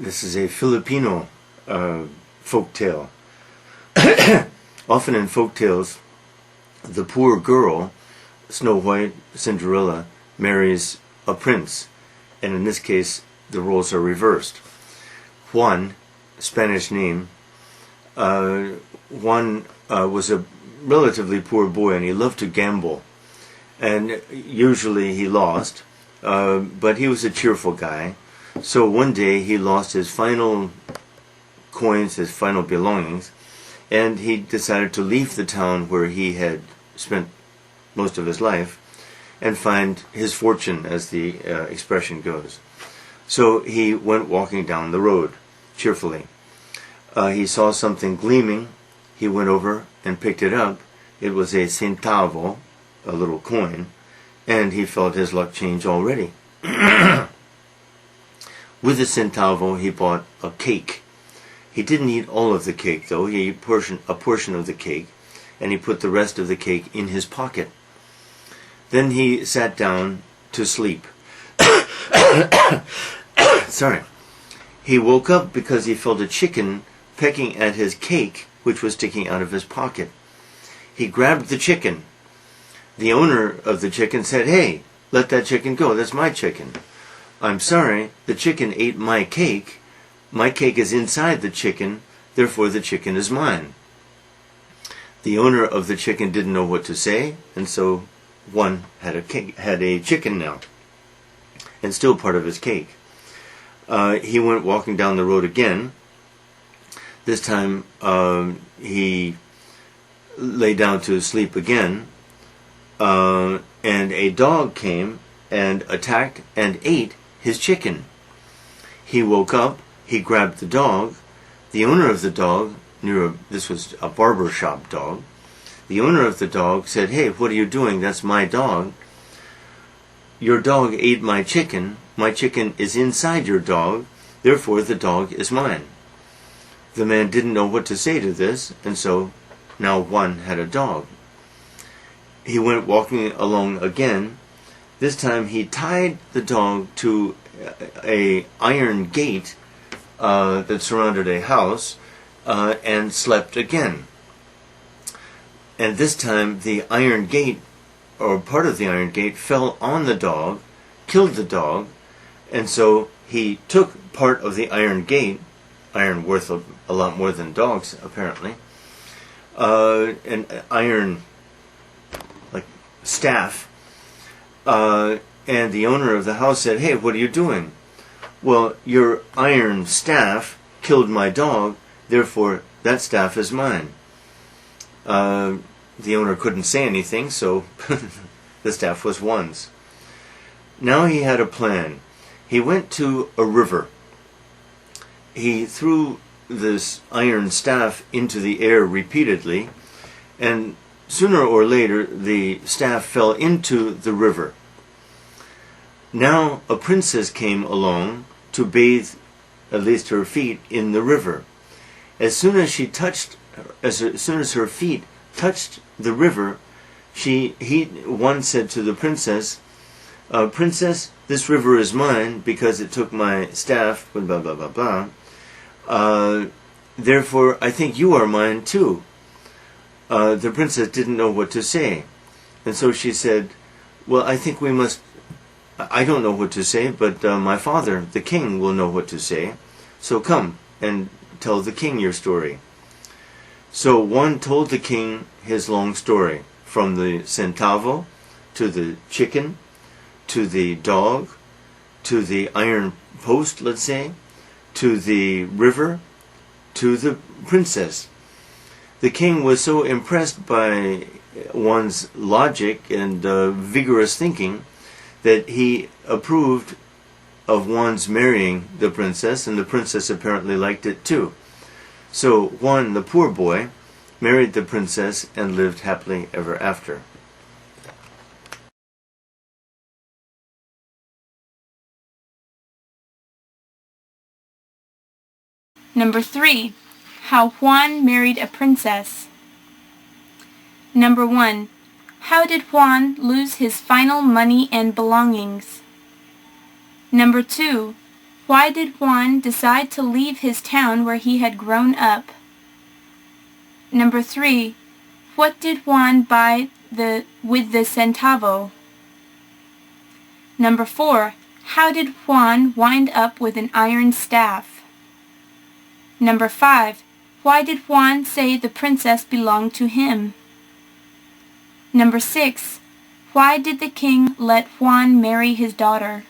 This is a Filipino folk tale. Often in folk tales, the poor girl, Snow White, Cinderella, marries a prince, and in this case, the roles are reversed. Juan, Spanish name, Juan was a relatively poor boy, and he loved to gamble, and usually he lost, but he was a cheerful guy. So one day he lost his final coins, his final belongings, and he decided to leave the town where he had spent most of his life and find his fortune, as the expression goes. So he went walking down the road cheerfully. He saw something gleaming. He went over and picked it up. It was a sentavo, a little coin, and he felt his luck change already. With the centavo, he bought a cake. He didn't eat all of the cake, though. He ate a portion of the cake, and he put the rest of the cake in his pocket. Then he sat down to sleep. Sorry. He woke up because he felt a chicken pecking at his cake, which was sticking out of his pocket. He grabbed the chicken. The owner of the chicken said, "Hey, let that chicken go. That's my chicken." "I'm sorry, the chicken ate my cake. My cake is inside the chicken, therefore the chicken is mine." The owner of the chicken didn't know what to say, and so Juan had a chicken now, and still part of his cake. He went walking down the road again. This time he lay down to sleep again, and a dog came and attacked and ate his chicken. He woke up, he grabbed the dog. The owner of the dog, this was a barber shop dog, the owner of the dog said, "Hey, what are you doing? That's my dog. Your dog ate my chicken is inside your dog, therefore the dog is mine." The man didn't know what to say to this, and so now Juan had a dog. He went walking along again. This time he tied the dog to a iron gate that surrounded a house and slept again. And this time the iron gate, or part of the iron gate, fell on the dog, killed the dog, and so he took part of the iron gate, iron worth a lot more than dogs apparently, an iron like staff, and the owner of the house said, "Hey, what are you doing?" "Well, your iron staff killed my dog, therefore that staff is mine." The owner couldn't say anything, so the staff was Juan's. Now he had a plan. He went to a river. He threw this iron staff into the air repeatedly, and sooner or later the staff fell into the river. Now a princess came along to bathe at least her feet in the river. As soon as her feet touched the river, Juan said to the princess, "Princess, this river is mine because it took my staff, blah, blah, blah, blah. Therefore, I think you are mine too." The princess didn't know what to say. And so she said, "Well, I don't know what to say, but my father, the king, will know what to say. So come and tell the king your story." So Juan told the king his long story, from the centavo, to the chicken, to the dog, to the iron post, let's say, to the river, to the princess. The king was so impressed by Juan's logic and vigorous thinking that he approved of Juan's marrying the princess, and the princess apparently liked it too. So Juan, the poor boy, married the princess and lived happily ever after. Number 3. How Juan married a princess. Number 1. How did Juan lose his final money and belongings? Number 2. Why did Juan decide to leave his town where he had grown up? Number 3. What did Juan buy with the centavo? Number 4. How did Juan wind up with an iron staff? Number 5. Why did Juan say the princess belonged to him? Number 6. Why did the king let Juan marry his daughter?